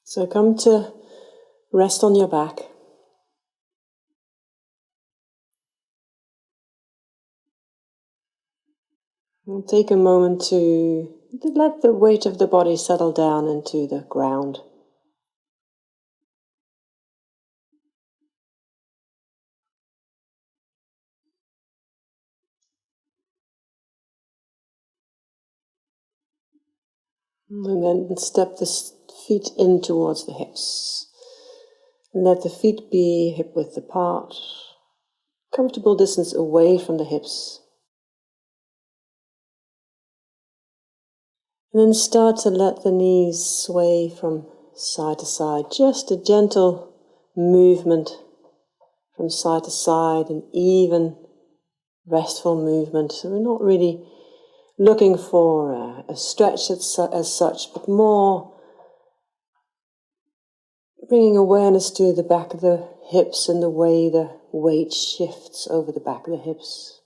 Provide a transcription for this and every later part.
So come to rest on your back. And take a moment to let the weight of the body settle down into the ground. And then step the feet in towards the hips. And let the feet be hip width apart, comfortable distance away from the hips. And then start to let the knees sway from side to side. Just a gentle movement from side to side, an even, restful movement. So we're not really looking for a stretch as such, but more bringing awareness to the back of the hips and the way the weight shifts over the back of the hips.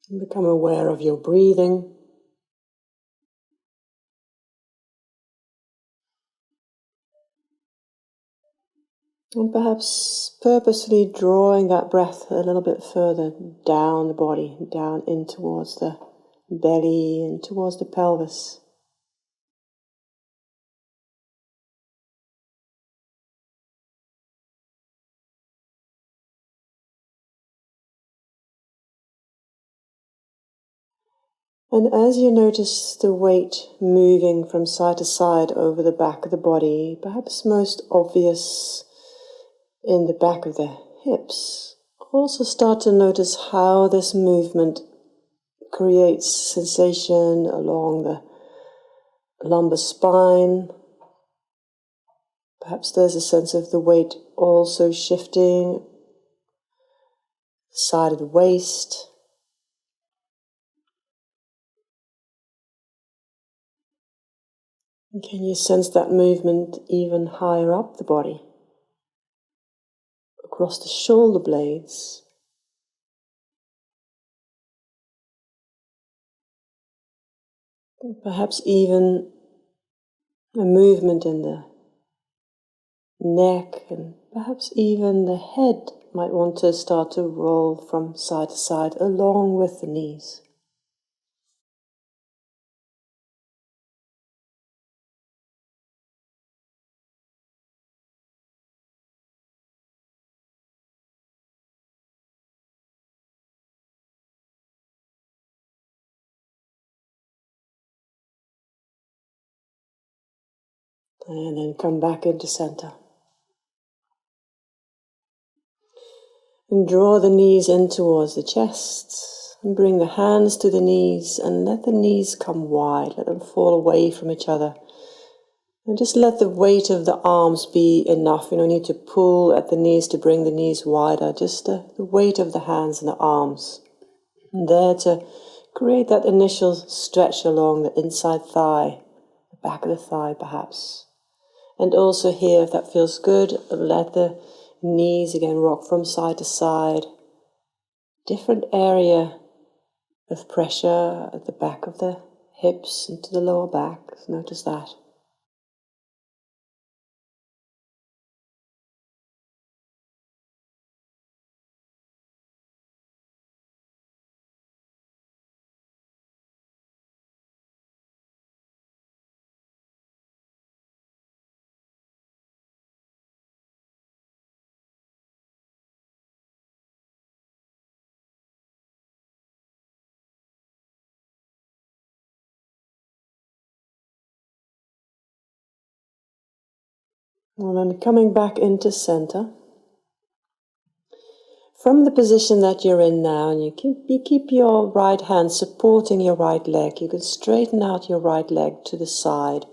And become aware of your breathing. And perhaps purposely drawing that breath a little bit further down the body, down in towards the belly and towards the pelvis. And as you notice the weight moving from side to side over the back of the body, perhaps most obvious in the back of the hips, also start to notice how this movement creates sensation along the lumbar spine. Perhaps there's a sense of the weight also shifting side of the waist. And can you sense that movement even higher up the body, across the shoulder blades? Perhaps even a movement in the neck, and perhaps even the head might want to start to roll from side to side along with the knees. And then come back into center. And draw the knees in towards the chest. And bring the hands to the knees and let the knees come wide. Let them fall away from each other. And just let the weight of the arms be enough. You don't need to pull at the knees to bring the knees wider. Just the weight of the hands and the arms. And there to create that initial stretch along the inside thigh, the back of the thigh perhaps. And also here, if that feels good, let the knees again rock from side to side. Different area of pressure at the back of the hips into the lower back. Notice that. And then coming back into center. From the position that you're in now, and you keep your right hand supporting your right leg. You can straighten out your right leg to the side.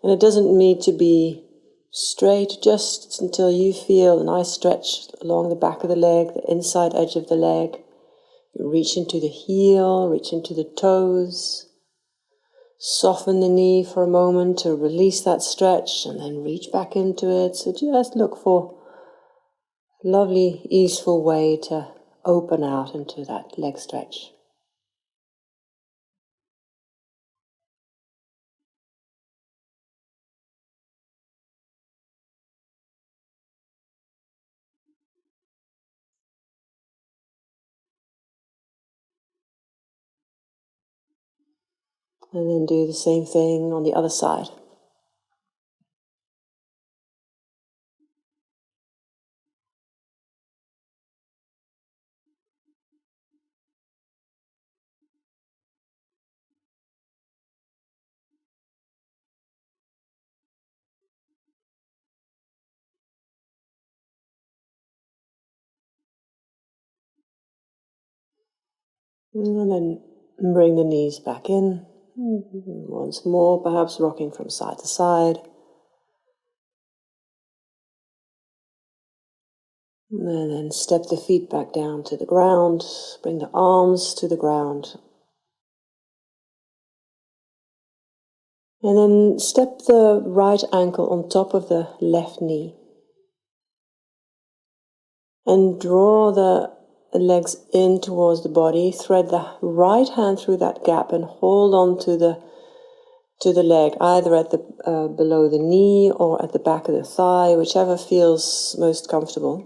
And it doesn't need to be straight, just until you feel a nice stretch along the back of the leg, the inside edge of the leg. You reach into the heel, reach into the toes. Soften the knee for a moment to release that stretch and then reach back into it. So just look for lovely, easeful way to open out into that leg stretch. And then do the same thing on the other side. And then bring the knees back in. Once more, perhaps rocking from side to side. And then step the feet back down to the ground. Bring the arms to the ground. And then step the right ankle on top of the left knee. And draw the legs in towards the body. Thread the right hand through that gap and hold on to the leg, either at the below the knee or at the back of the thigh, whichever feels most comfortable.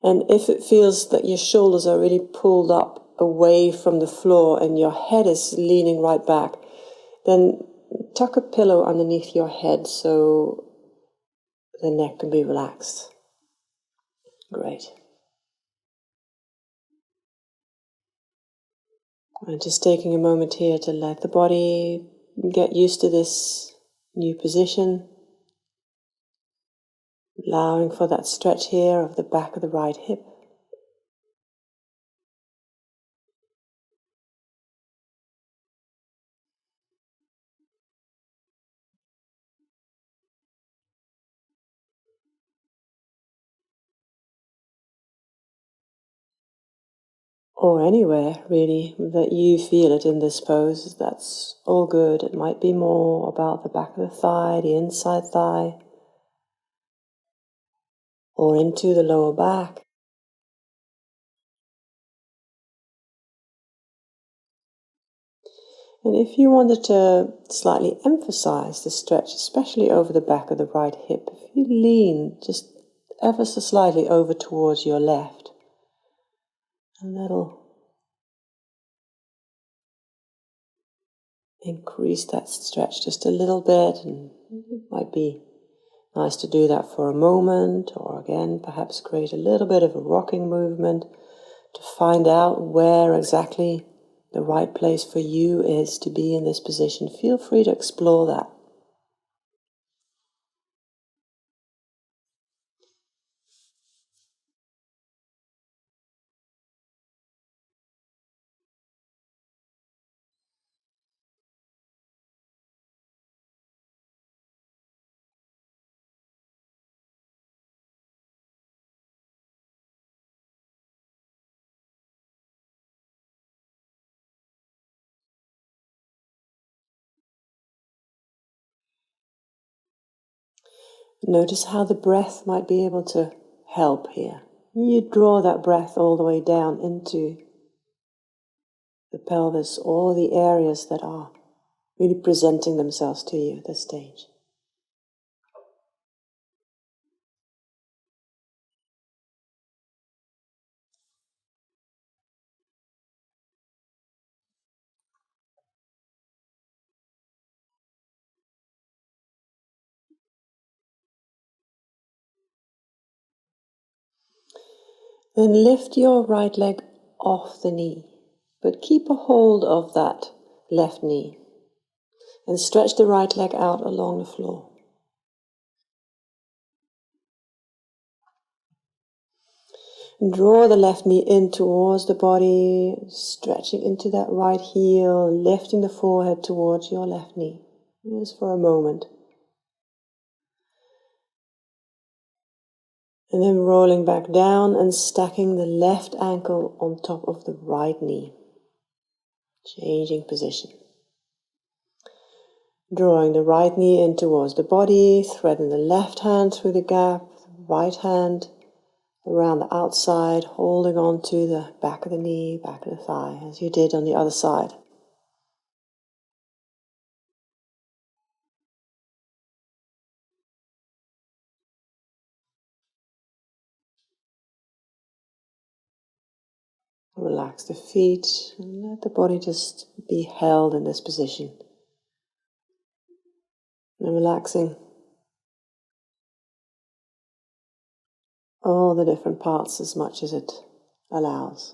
And if it feels that your shoulders are really pulled up away from the floor and your head is leaning right back, then tuck a pillow underneath your head so the neck can be relaxed. Great. And just taking a moment here to let the body get used to this new position, allowing for that stretch here of the back of the right hip. Or anywhere, really, that you feel it in this pose. That's all good. It might be more about the back of the thigh, the inside thigh, or into the lower back. And if you wanted to slightly emphasize the stretch, especially over the back of the right hip, if you lean just ever so slightly over towards your left, and that'll increase that stretch just a little bit, and it might be nice to do that for a moment, or again, perhaps create a little bit of a rocking movement to find out where exactly the right place for you is to be in this position. Feel free to explore that. Notice how the breath might be able to help here. You draw that breath all the way down into the pelvis, all the areas that are really presenting themselves to you at this stage. Then lift your right leg off the knee, but keep a hold of that left knee and stretch the right leg out along the floor. And draw the left knee in towards the body, stretching into that right heel, lifting the forehead towards your left knee. Just for a moment. And then rolling back down and stacking the left ankle on top of the right knee. Changing position. Drawing the right knee in towards the body, threading the left hand through the gap, right hand around the outside, holding on to the back of the knee, back of the thigh, as you did on the other side. Relax the feet and let the body just be held in this position. And relaxing all the different parts as much as it allows.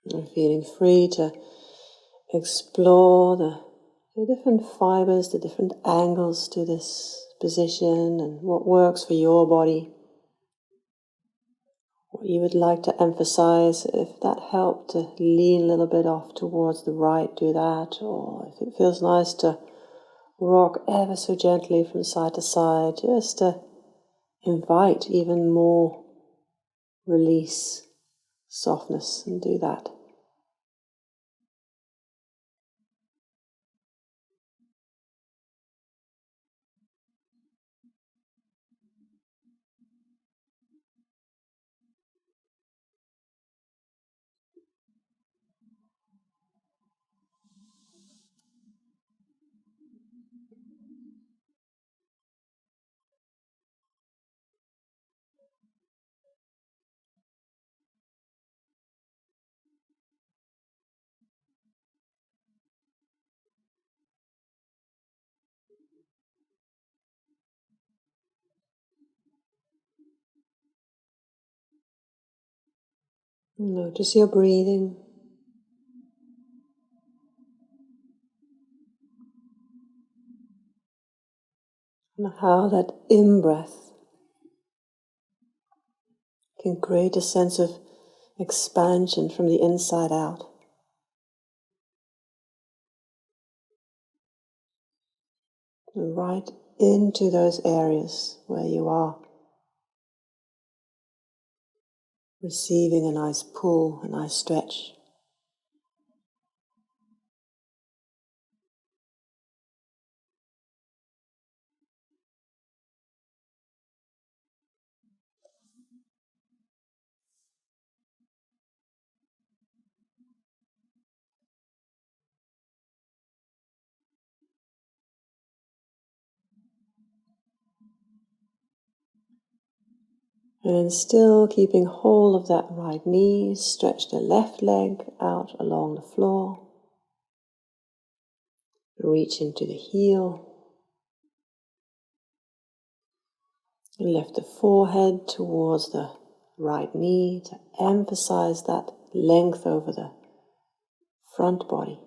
And feeling free to explore the different fibers, the different angles to this position and what works for your body. What you would like to emphasize, if that helped to lean a little bit off towards the right, do that. Or if it feels nice to rock ever so gently from side to side, just to invite even more release, softness, and do that. Notice your breathing. And how that in-breath can create a sense of expansion from the inside out. And right into those areas where you are receiving a nice pull, a nice stretch. And then still keeping hold of that right knee, stretch the left leg out along the floor. Reach into the heel. And lift the forehead towards the right knee to emphasize that length over the front body.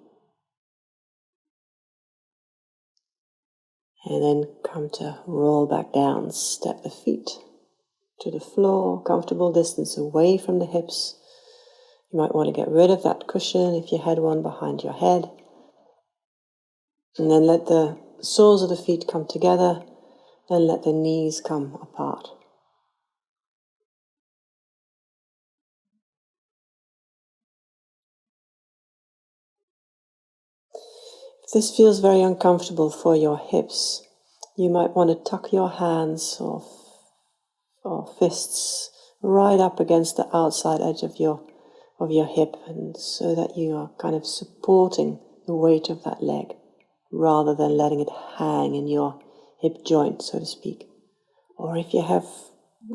And then come to roll back down, step the feet to the floor, comfortable distance away from the hips. You might want to get rid of that cushion if you had one behind your head. And then let the soles of the feet come together and let the knees come apart. If this feels very uncomfortable for your hips, you might want to tuck your hands or fists right up against the outside edge of your hip, and so that you are kind of supporting the weight of that leg rather than letting it hang in your hip joint, so to speak. Or if you have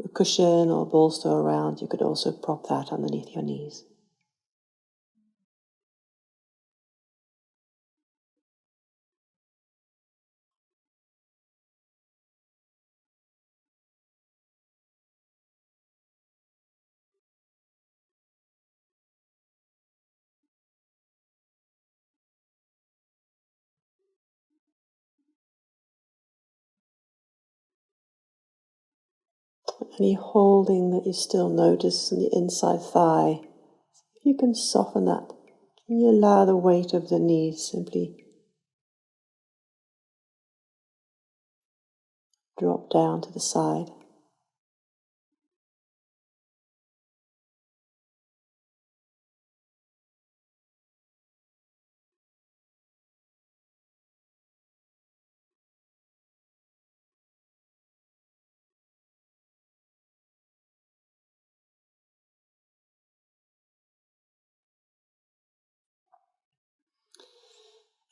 a cushion or a bolster around, you could also prop that underneath your knees. Any holding that you still notice in the inside thigh, if you can soften that, can you allow the weight of the knees simply drop down to the side?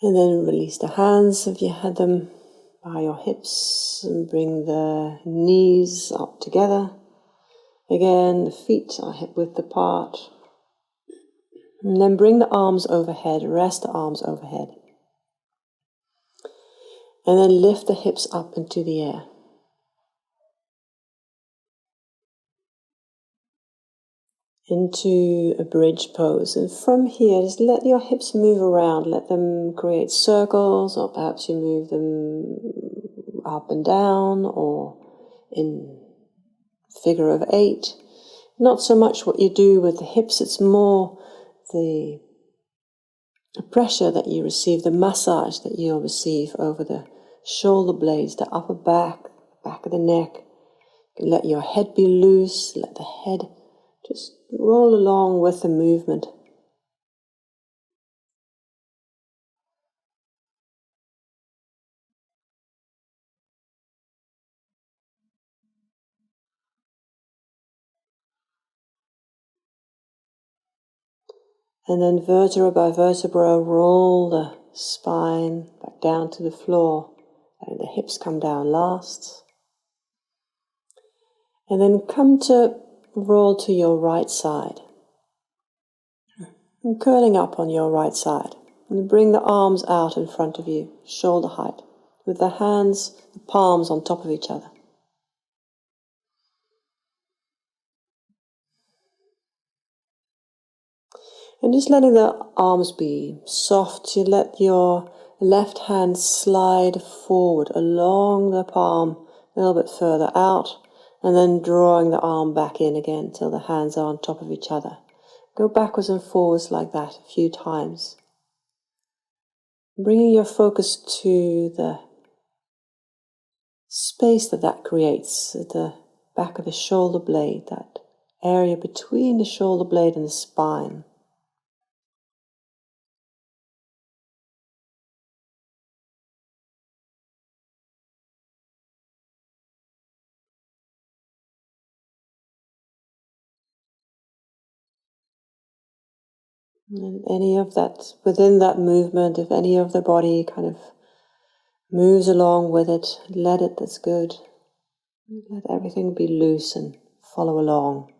And then release the hands if you had them by your hips and bring the knees up together. Again, the feet are hip width apart. And then bring the arms overhead, rest the arms overhead. And then lift the hips up into the air. Into a bridge pose. And from here, just let your hips move around. Let them create circles, or perhaps you move them up and down, or in figure of 8. Not so much what you do with the hips, it's more the pressure that you receive, the massage that you'll receive over the shoulder blades, the upper back of the neck. Let your head be loose, let the head just roll along with the movement. And then vertebra by vertebra, roll the spine back down to the floor. And the hips come down last. And then come to roll to your right side. And curling up on your right side. And bring the arms out in front of you, shoulder height, with the hands, the palms on top of each other. And just letting the arms be soft, you let your left hand slide forward along the palm, a little bit further out, and then drawing the arm back in again till the hands are on top of each other. Go backwards and forwards like that a few times. Bringing your focus to the space that creates at the back of the shoulder blade, that area between the shoulder blade and the spine. And any of that, within that movement, if any of the body kind of moves along with it, let it, that's good. Let everything be loose and follow along.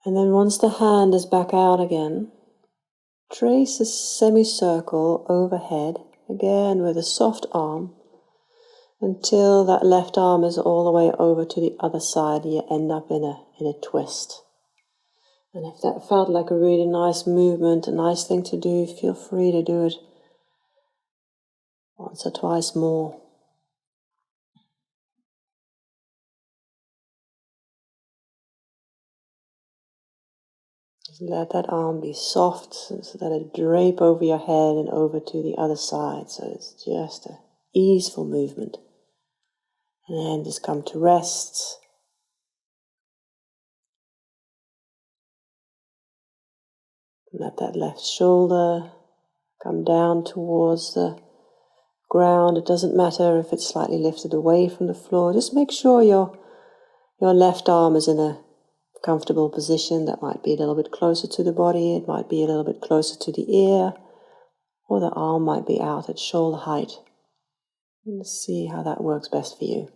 And then once the hand is back out again, trace a semicircle overhead, again with a soft arm, until that left arm is all the way over to the other side and you end up in a twist. And if that felt like a really nice movement, a nice thing to do, feel free to do it once or twice more. Just let that arm be soft so that it drape over your head and over to the other side. So it's just an easeful movement. And then just come to rest. Let that left shoulder come down towards the ground. It doesn't matter if it's slightly lifted away from the floor. Just make sure your left arm is in a comfortable position. That might be a little bit closer to the body. It might be a little bit closer to the ear. Or the arm might be out at shoulder height. And see how that works best for you.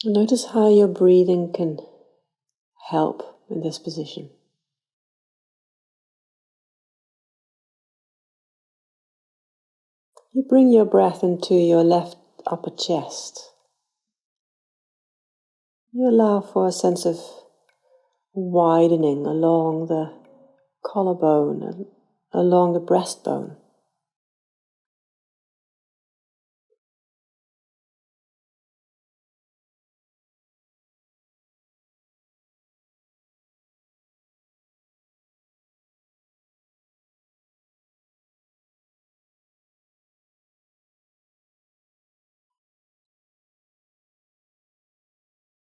Notice how your breathing can help in this position. You bring your breath into your left upper chest. You allow for a sense of widening along the collarbone and along the breastbone.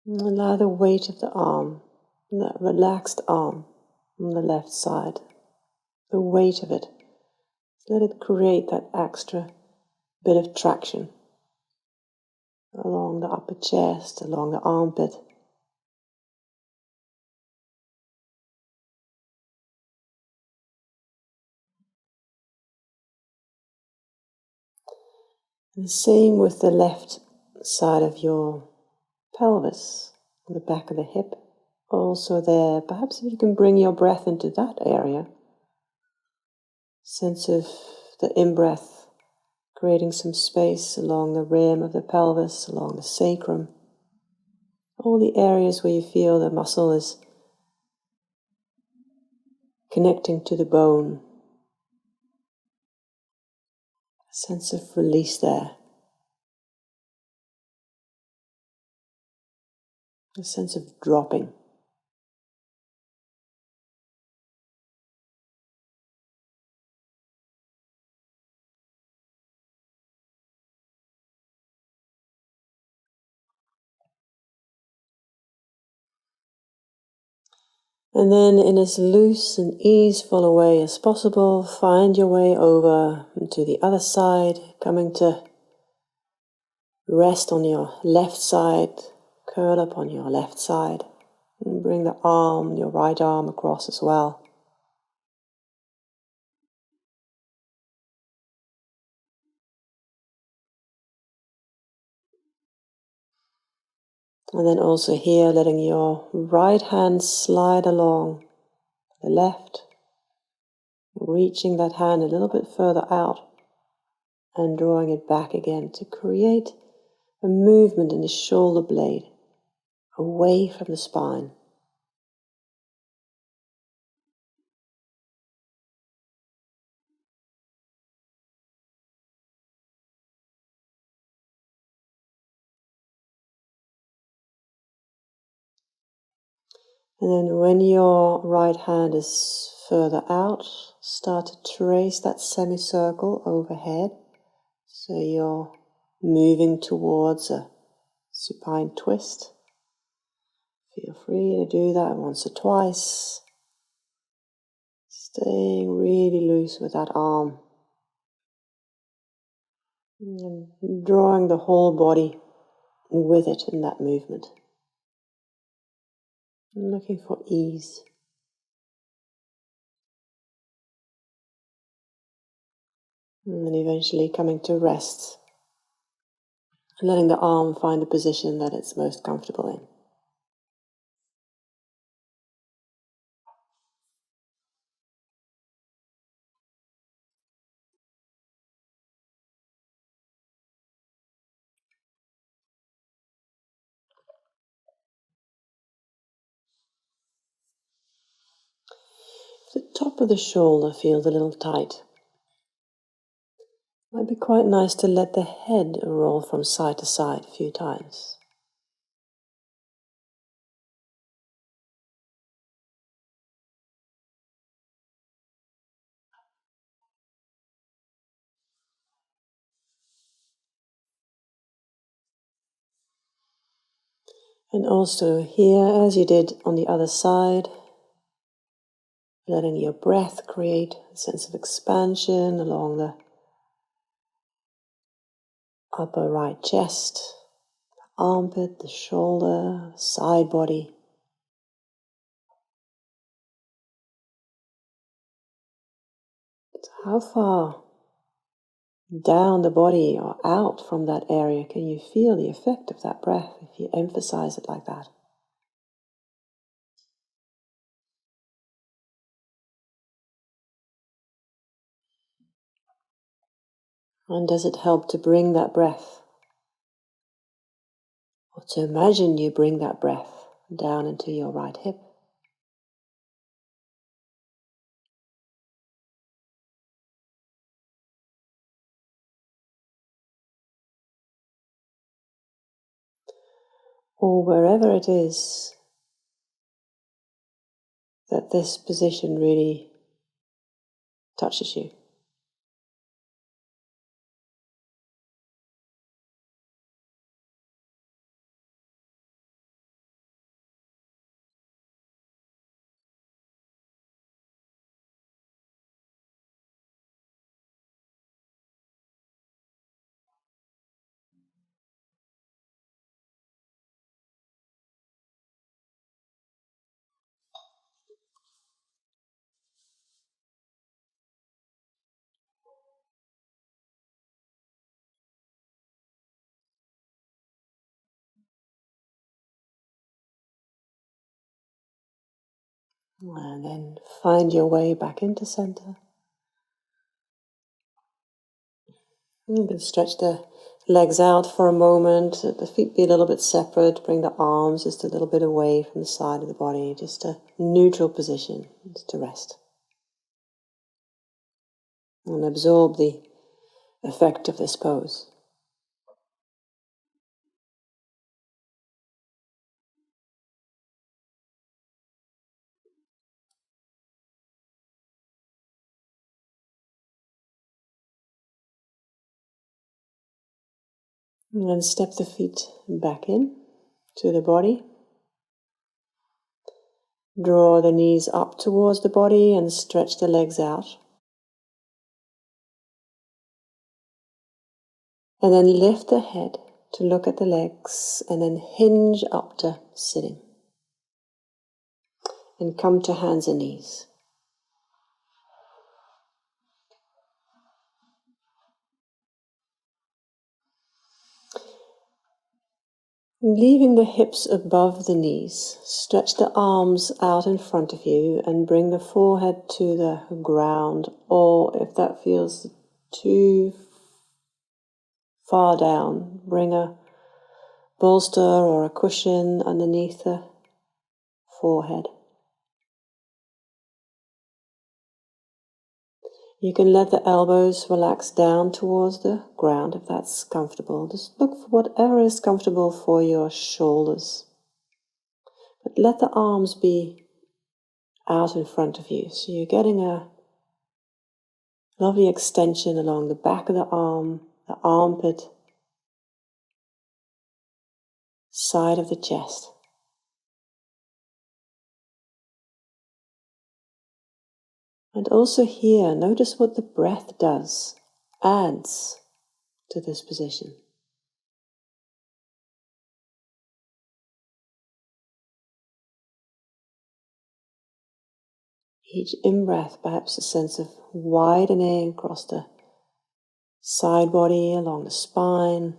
And allow the weight of the arm, that relaxed arm, on the left side, the weight of it. Let it create that extra bit of traction along the upper chest, along the armpit. And same with the left side of your pelvis, the back of the hip. Also there, perhaps if you can bring your breath into that area, sense of the in-breath, creating some space along the rim of the pelvis, along the sacrum, all the areas where you feel the muscle is connecting to the bone. A sense of release there. A sense of dropping. And then in as loose and easeful a way as possible, find your way over to the other side, coming to rest on your left side, curl up on your left side, and bring the arm, your right arm across as well. And then also here, letting your right hand slide along the left, reaching that hand a little bit further out and drawing it back again to create a movement in the shoulder blade away from the spine. And then when your right hand is further out, start to trace that semicircle overhead. So you're moving towards a supine twist. Feel free to do that once or twice. Staying really loose with that arm. And drawing the whole body with it in that movement. And looking for ease. And then eventually coming to rest. Letting the arm find a position that it's most comfortable in. The top of the shoulder feels a little tight. Might be quite nice to let the head roll from side to side a few times. And also here, as you did on the other side, letting your breath create a sense of expansion along the upper right chest, the armpit, the shoulder, side body. So how far down the body or out from that area can you feel the effect of that breath if you emphasize it like that? And does it help to bring that breath, or to imagine you bring that breath down into your right hip? Or wherever it is that this position really touches you. And then find your way back into center. You can stretch the legs out for a moment, let the feet be a little bit separate, bring the arms just a little bit away from the side of the body, just a neutral position, just to rest. And absorb the effect of this pose. And then step the feet back in to the body. Draw the knees up towards the body and stretch the legs out. And then lift the head to look at the legs and then hinge up to sitting. And come to hands and knees. Leaving the hips above the knees, stretch the arms out in front of you and bring the forehead to the ground, or if that feels too far down, bring a bolster or a cushion underneath the forehead. You can let the elbows relax down towards the ground if that's comfortable. Just look for whatever is comfortable for your shoulders. But let the arms be out in front of you. So you're getting a lovely extension along the back of the arm, the armpit, side of the chest. And also here, notice what the breath does, adds to this position. Each in-breath, perhaps a sense of widening across the side body, along the spine.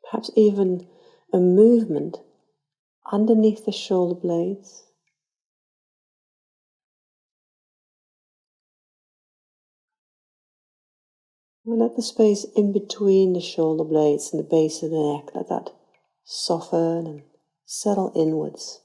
Perhaps even a movement underneath the shoulder blades. And let the space in between the shoulder blades and the base of the neck, let that soften and settle inwards.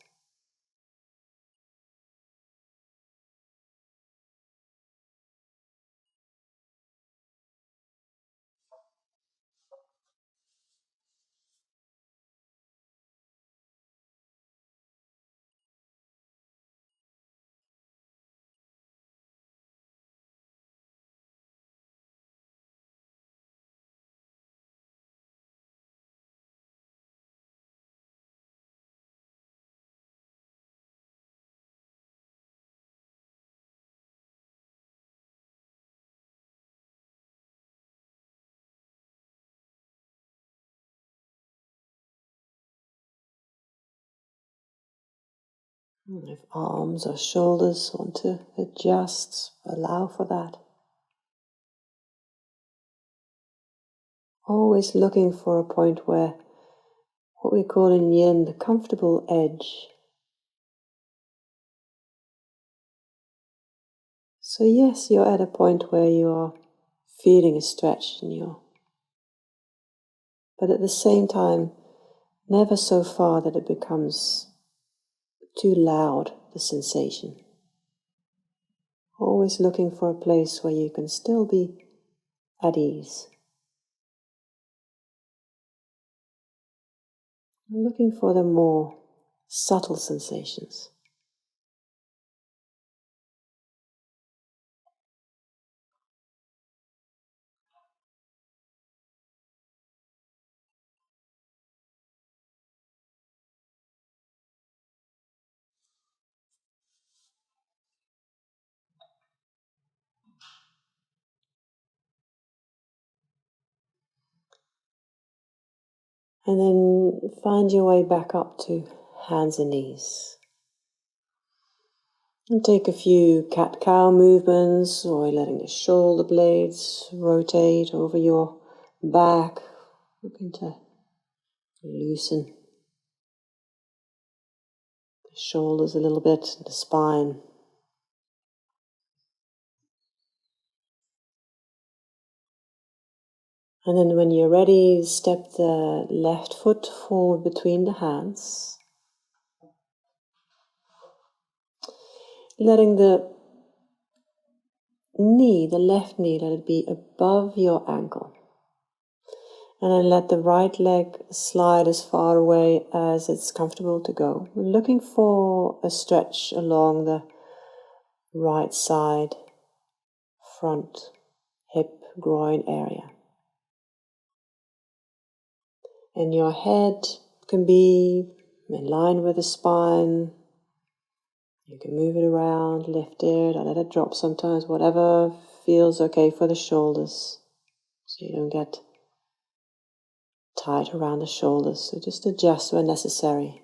And if arms or shoulders want to adjust, allow for that. Always looking for a point where what we call in yin the comfortable edge. So yes, you're at a point where you're feeling a stretch in your, but at the same time, never so far that it becomes too loud, the sensation. Always looking for a place where you can still be at ease. Looking for the more subtle sensations. And then find your way back up to hands and knees. And take a few cat-cow movements, or letting the shoulder blades rotate over your back, looking to loosen shoulders a little bit, the spine. And then when you're ready, step the left foot forward between the hands, letting the knee, the left knee, let it be above your ankle. And then let the right leg slide as far away as it's comfortable to go. We're looking for a stretch along the right side, front, hip, groin area. And your head can be in line with the spine. You can move it around, lift it, or let it drop sometimes, whatever feels okay for the shoulders. So you don't get tight around the shoulders. So just adjust when necessary.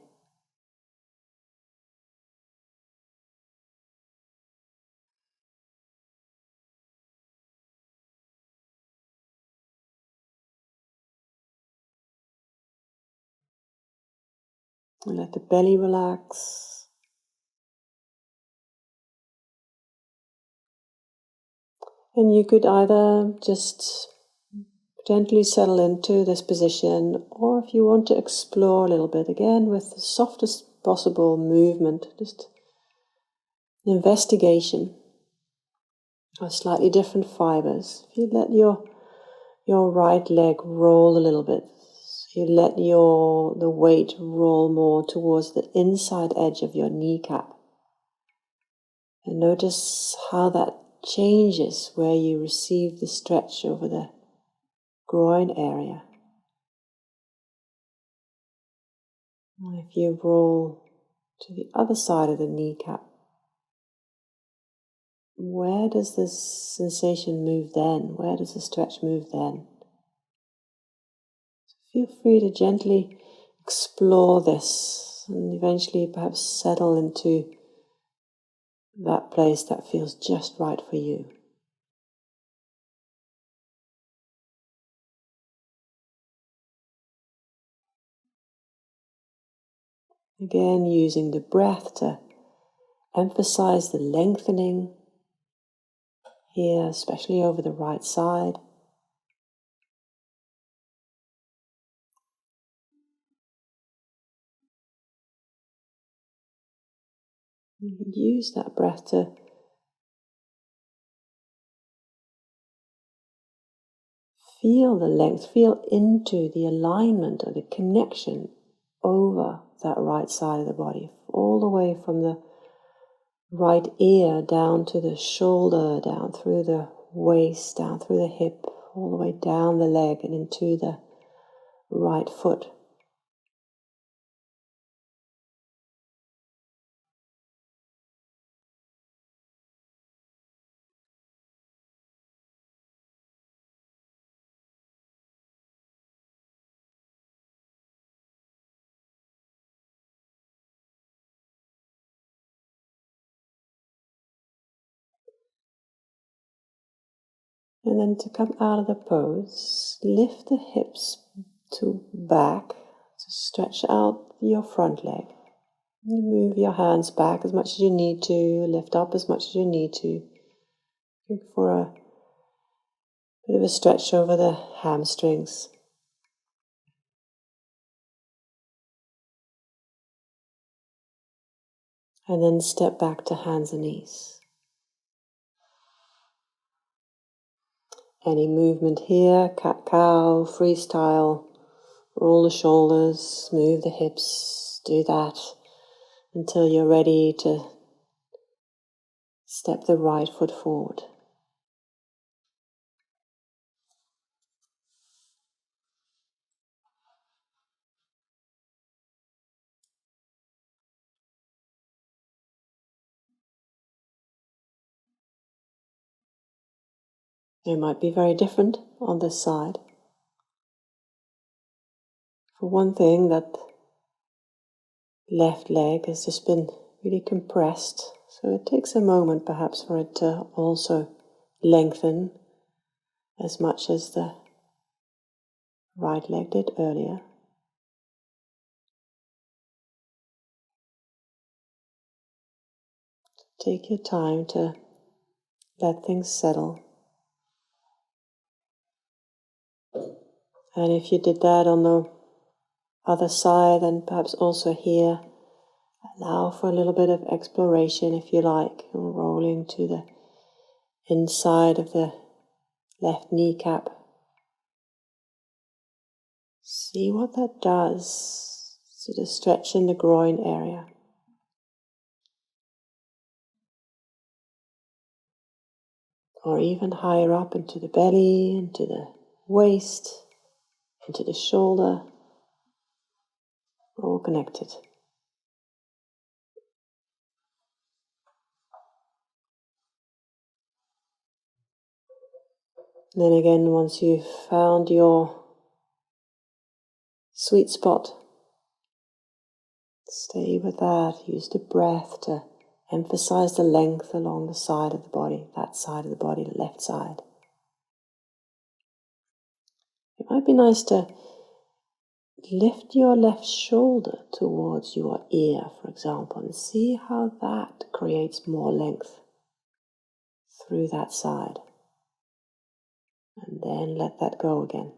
And let the belly relax. And you could either just gently settle into this position, or if you want to explore a little bit, again with the softest possible movement, just investigation of slightly different fibers. If you let your right leg roll a little bit, so you let the weight roll more towards the inside edge of your kneecap. And notice how that changes where you receive the stretch over the groin area. And if you roll to the other side of the kneecap, where does this sensation move then? Where does the stretch move then? So feel free to gently explore this and eventually perhaps settle into that place that feels just right for you. Again, using the breath to emphasize the lengthening here, especially over the right side. You can use that breath to feel the length, feel into the alignment or the connection over that right side of the body, all the way from the right ear down to the shoulder, down through the waist, down through the hip, all the way down the leg and into the right foot. And then to come out of the pose, lift the hips to back to stretch out your front leg. You move your hands back as much as you need to, lift up as much as you need to. Look for a bit of a stretch over the hamstrings. And then step back to hands and knees. Any movement here, cat-cow, freestyle, roll the shoulders, move the hips, do that until you're ready to step the right foot forward. It might be very different on this side. For one thing, that left leg has just been really compressed, so it takes a moment perhaps for it to also lengthen as much as the right leg did earlier. take your time to let things settle. And if you did that on the other side, then perhaps also here, allow for a little bit of exploration if you like, rolling to the inside of the left kneecap. See what that does, sort of stretching the groin area. Or even higher up into the belly, into the waist, into the shoulder, all connected. And then again, once you've found your sweet spot, stay with that. Use the breath to emphasize the length along the side of the body, that side of the body, the left side. It might be nice to lift your left shoulder towards your ear, for example, and see how that creates more length through that side. And then let that go again.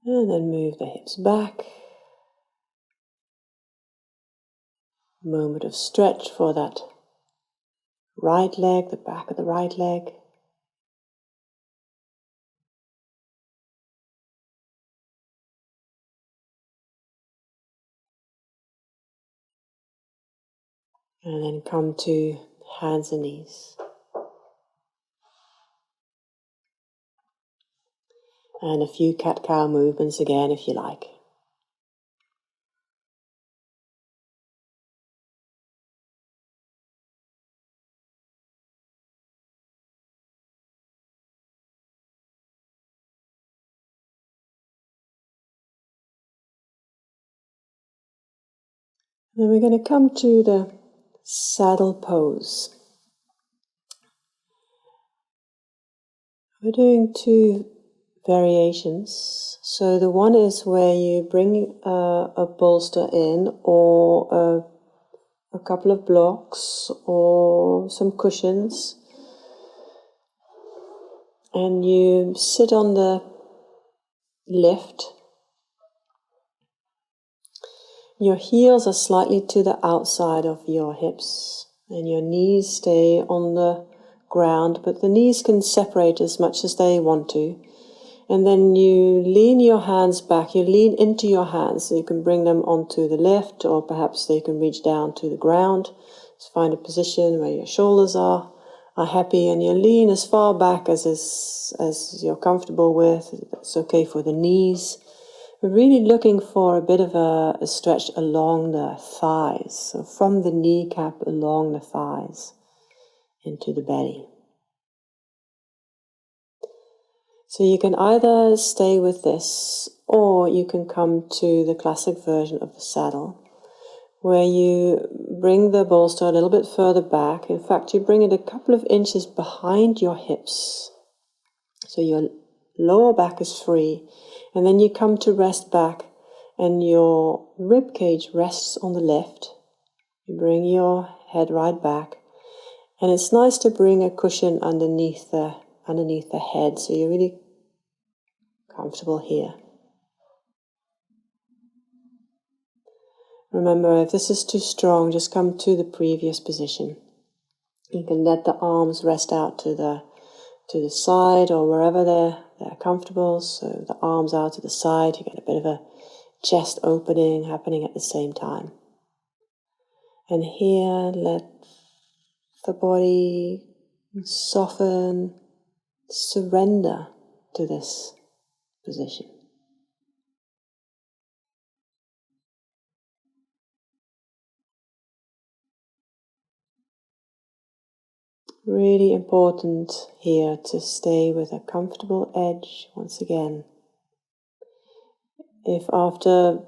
And then move the hips back. Moment of stretch for that right leg, the back of the right leg. And then come to hands and knees. And a few cat-cow movements again if you like. Then we're going to come to the saddle pose. We're doing two variations. So the one is where you bring a bolster in, or a couple of blocks, or some cushions, and you sit on the lift. Your heels are slightly to the outside of your hips, and your knees stay on the ground, but the knees can separate as much as they want to. And then you lean your hands back, you lean into your hands, so you can bring them onto the lift, or perhaps they can reach down to the ground. Just find a position where your shoulders are happy, and you lean as far back as you're comfortable with. It's okay for the knees. We're really looking for a bit of a stretch along the thighs, so from the kneecap along the thighs into the belly. So you can either stay with this, or you can come to the classic version of the saddle, where you bring the bolster a little bit further back. In fact, you bring it a couple of inches behind your hips, so your lower back is free, and then you come to rest back, and your rib cage rests on the left. You bring your head right back, and it's nice to bring a cushion underneath the head, so you're really comfortable here. Remember, if this is too strong, just come to the previous position. You can let the arms rest out to the side, or wherever they're comfortable. So the arms out to the side, you get a bit of a chest opening happening at the same time. And here, let the body soften, surrender to this position. Really important here to stay with a comfortable edge once again. If after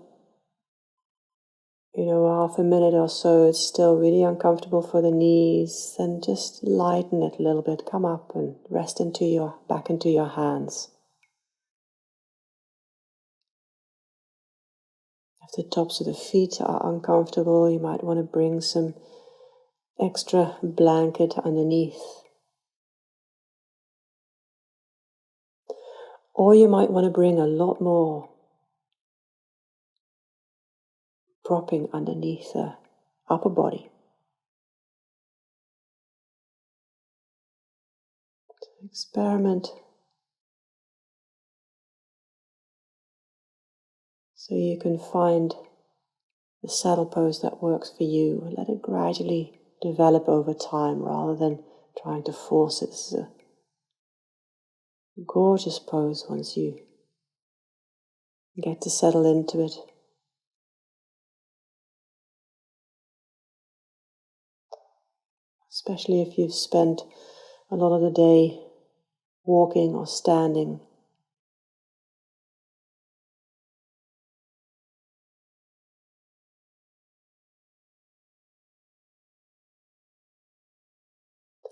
half a minute or so it's still really uncomfortable for the knees, then just lighten it a little bit. Come up and rest back into your hands. If the tops of the feet are uncomfortable, you might want to bring some extra blanket underneath. Or you might want to bring a lot more propping underneath the upper body. Experiment so you can find the saddle pose that works for you and let it gradually develop over time rather than trying to force it. This is a gorgeous pose once you get to settle into it. Especially if you've spent a lot of the day walking or standing.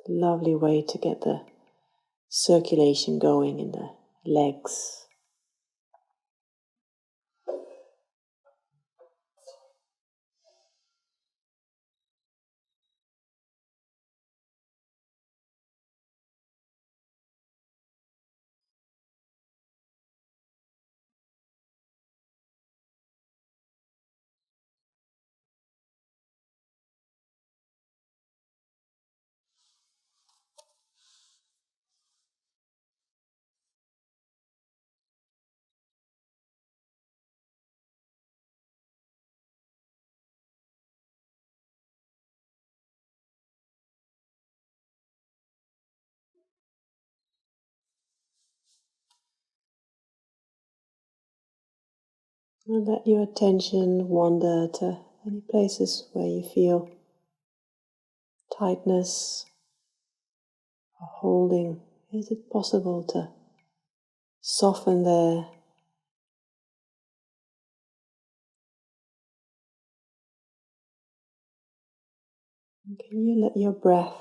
Lovely way to get the circulation going in the legs. And let your attention wander to any places where you feel tightness or holding. Is it possible to soften there? And can you let your breath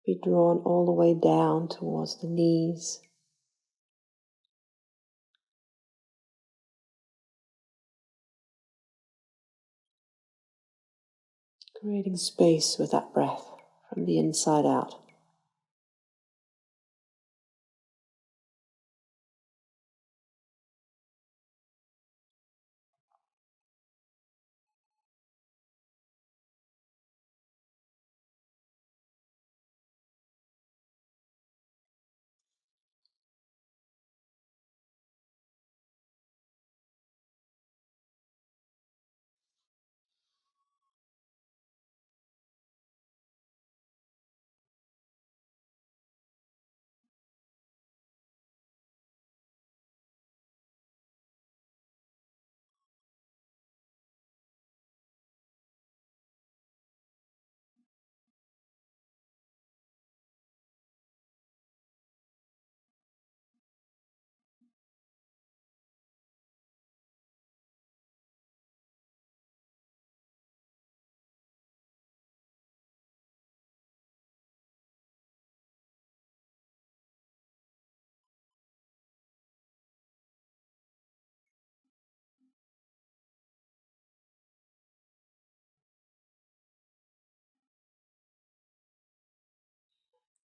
be drawn all the way down towards the knees? Creating space with that breath from the inside out.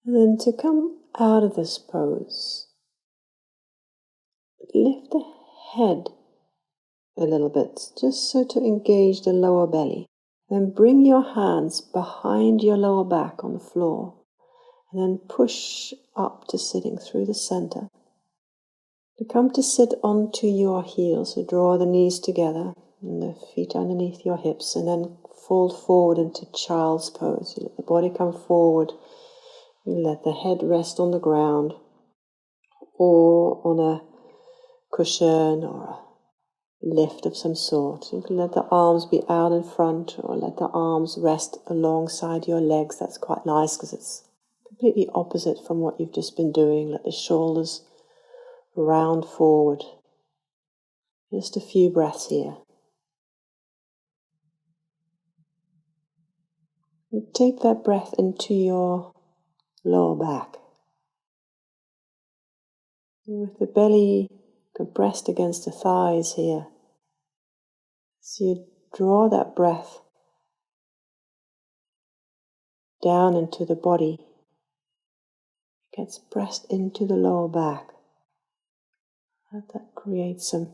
And then to come out of this pose, lift the head a little bit, just so to engage the lower belly. Then bring your hands behind your lower back on the floor, and then push up to sitting through the center. To come to sit onto your heels, so draw the knees together and the feet underneath your hips, and then fold forward into child's pose. You let the body come forward. You let the head rest on the ground or on a cushion or a lift of some sort. You can let the arms be out in front or let the arms rest alongside your legs. That's quite nice because it's completely opposite from what you've just been doing. Let the shoulders round forward. Just a few breaths here. And take that breath into your lower back. With the belly compressed against the thighs here. So you draw that breath down into the body. It gets pressed into the lower back. Let that create some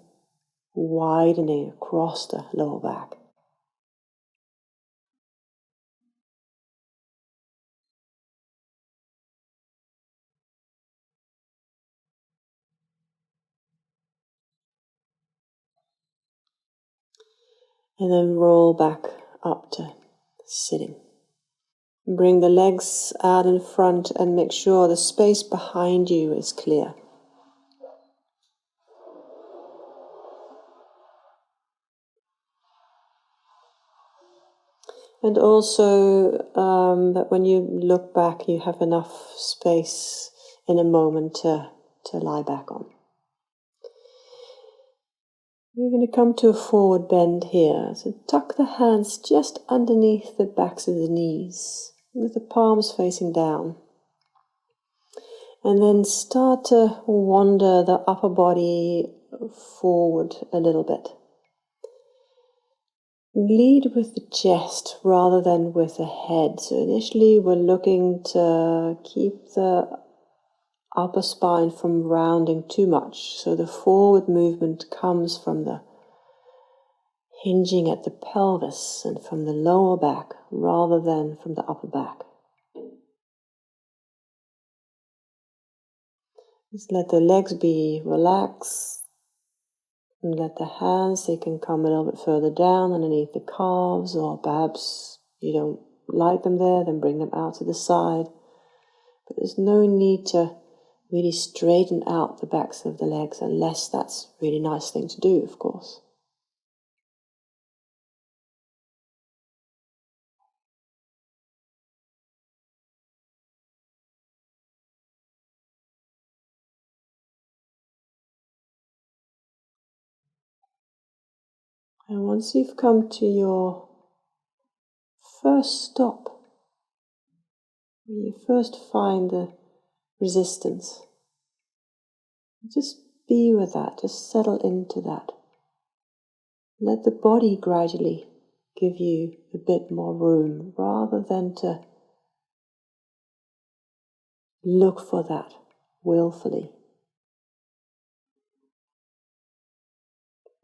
widening across the lower back. And then roll back up to sitting. Bring the legs out in front and make sure the space behind you is clear. And also that when you look back, you have enough space in a moment to lie back on. We're going to come to a forward bend here. So tuck the hands just underneath the backs of the knees, with the palms facing down. And then start to wander the upper body forward a little bit. Lead with the chest rather than with the head. So initially we're looking to keep the upper spine from rounding too much. So the forward movement comes from the hinging at the pelvis and from the lower back rather than from the upper back. Just let the legs be relaxed. And let the hands, they can come a little bit further down underneath the calves, or perhaps you don't like them there, then bring them out to the side. But there's no need to really straighten out the backs of the legs unless that's a really nice thing to do, of course. And once you've come to your first stop, where you first find the resistance, just be with that, just settle into that. Let the body gradually give you a bit more room rather than to look for that willfully.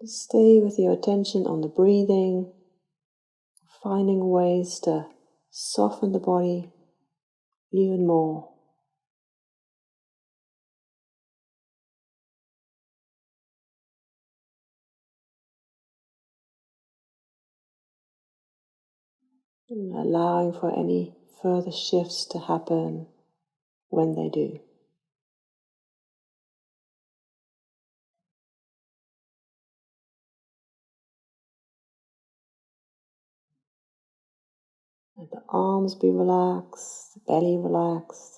Just stay with your attention on the breathing, finding ways to soften the body even more. And allowing for any further shifts to happen when they do. Let the arms be relaxed, the belly relaxed.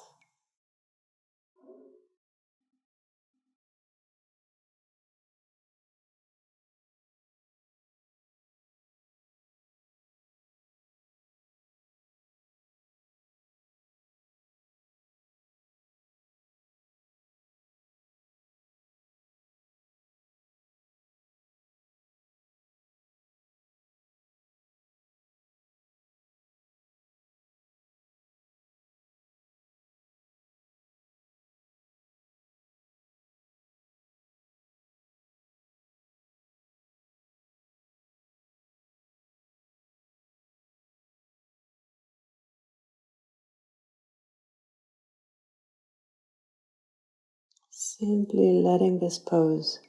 Simply letting this pose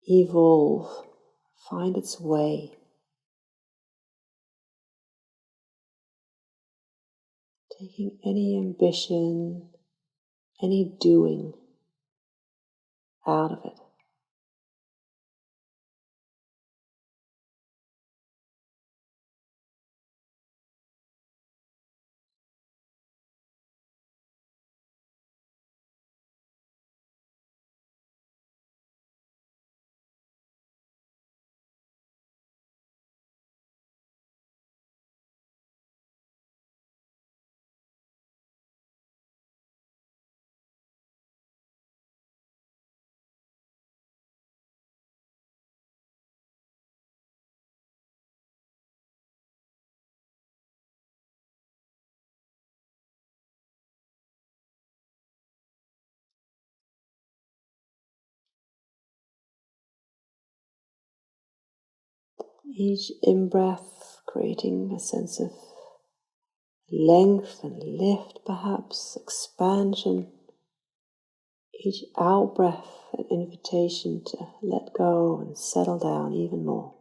evolve, find its way. Taking any ambition, any doing out of it. Each in-breath creating a sense of length and lift, perhaps expansion. Each out-breath an invitation to let go and settle down even more.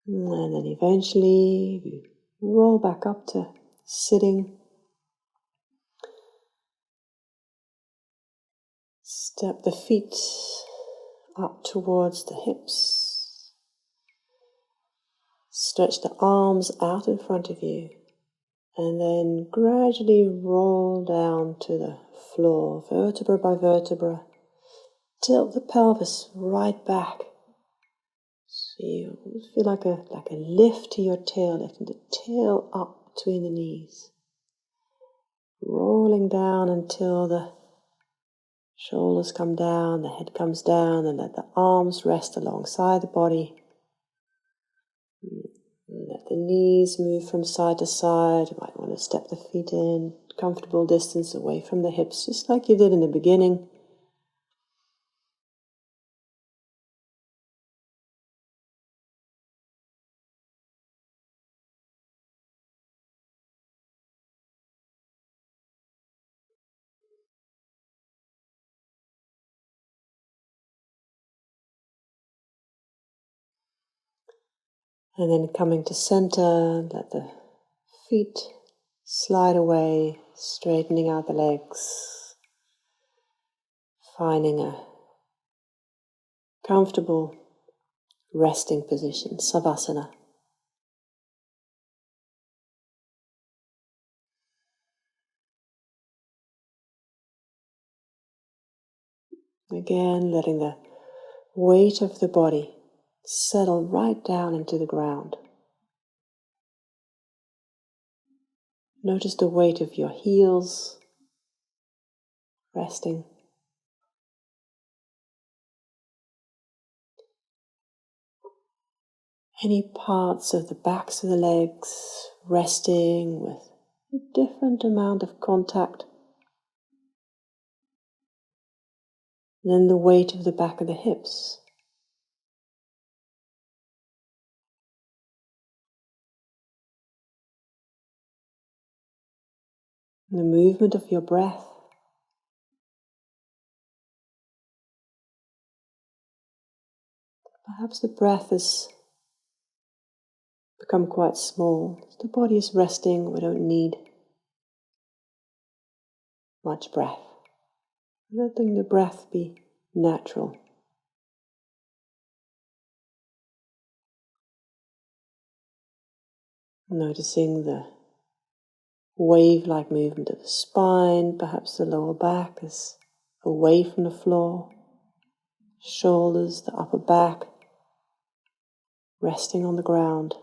And then eventually we roll back up to sitting. Step the feet up towards the hips. Stretch the arms out in front of you. And then gradually roll down to the floor, vertebra by vertebra. Tilt the pelvis right back. So you feel like a lift to your tail, lifting the tail up between the knees. Rolling down until the shoulders come down, the head comes down, and let the arms rest alongside the body. Let the knees move from side to side. You might want to step the feet in, comfortable distance away from the hips, just like you did in the beginning. And then coming to center, let the feet slide away, straightening out the legs, finding a comfortable resting position, savasana. Again, letting the weight of the body settle right down into the ground. Notice the weight of your heels resting. Any parts of the backs of the legs resting with a different amount of contact. And then the weight of the back of the hips. And the movement of your breath. Perhaps the breath has become quite small. The body is resting. We don't need much breath. Letting the breath be natural. Noticing the wave-like movement of the spine. Perhaps the lower back is away from the floor. Shoulders, the upper back, resting on the ground.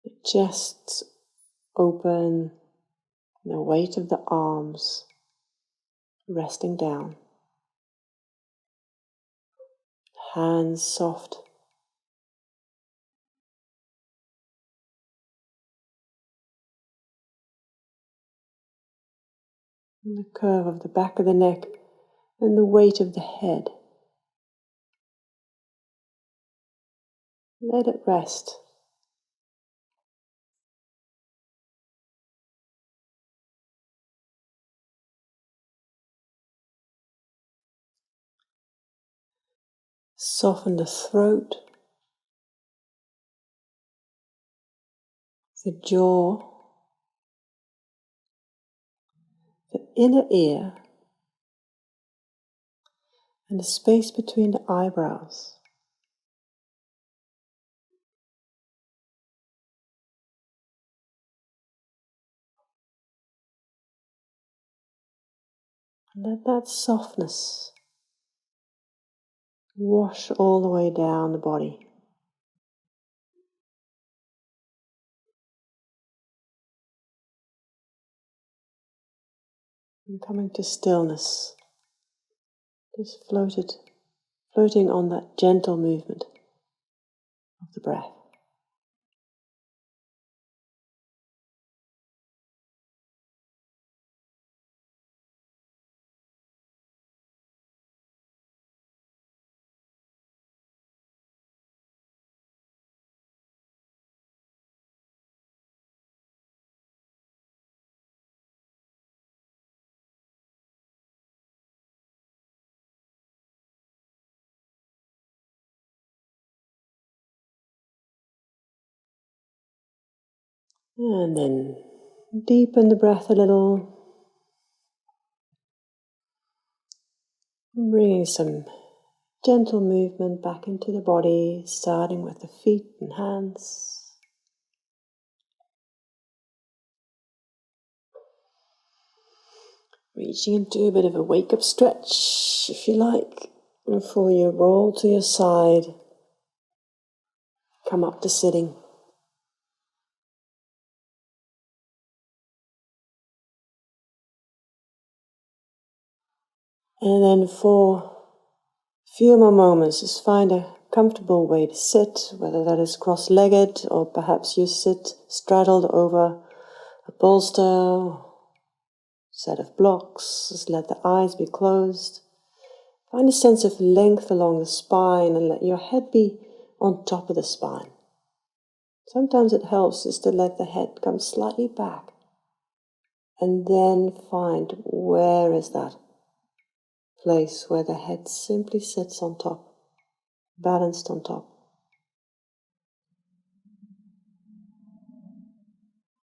The chest open, the weight of the arms resting down. Hands soft. And the curve of the back of the neck and the weight of the head. Let it rest. Soften the throat, the jaw, the inner ear, and the space between the eyebrows. And let that softness wash all the way down the body. And coming to stillness, just floating on that gentle movement of the breath. And then deepen the breath a little, bringing some gentle movement back into the body, starting with the feet and hands. Reaching into a bit of a wake-up stretch, if you like, before you roll to your side, come up to sitting. And then for a few more moments, just find a comfortable way to sit, whether that is cross-legged or perhaps you sit straddled over a bolster, set of blocks. Just let the eyes be closed. Find a sense of length along the spine and let your head be on top of the spine. Sometimes it helps just to let the head come slightly back and then find where is that place where the head simply sits on top, balanced on top.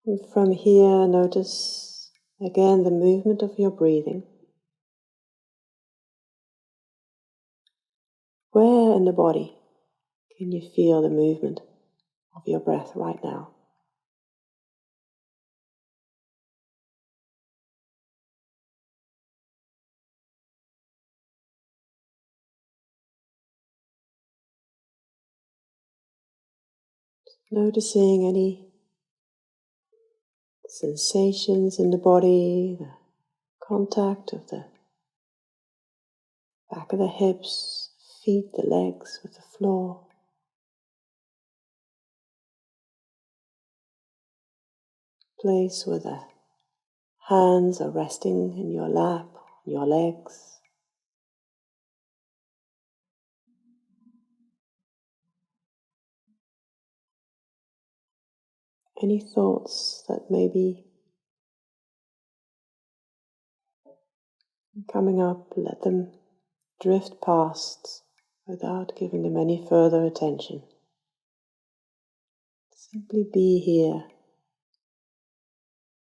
And from here, notice again the movement of your breathing. Where in the body can you feel the movement of your breath right now? Noticing any sensations in the body, the contact of the back of the hips, feet, the legs with the floor. Place where the hands are resting in your lap, on your legs. Any thoughts that may be coming up, let them drift past without giving them any further attention. Simply be here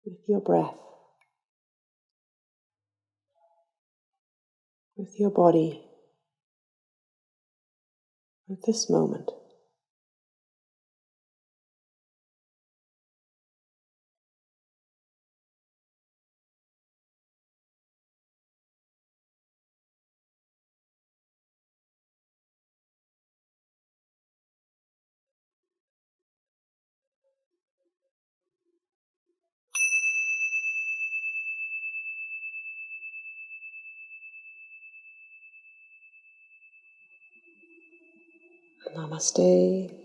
with your breath, with your body, with this moment. Namaste.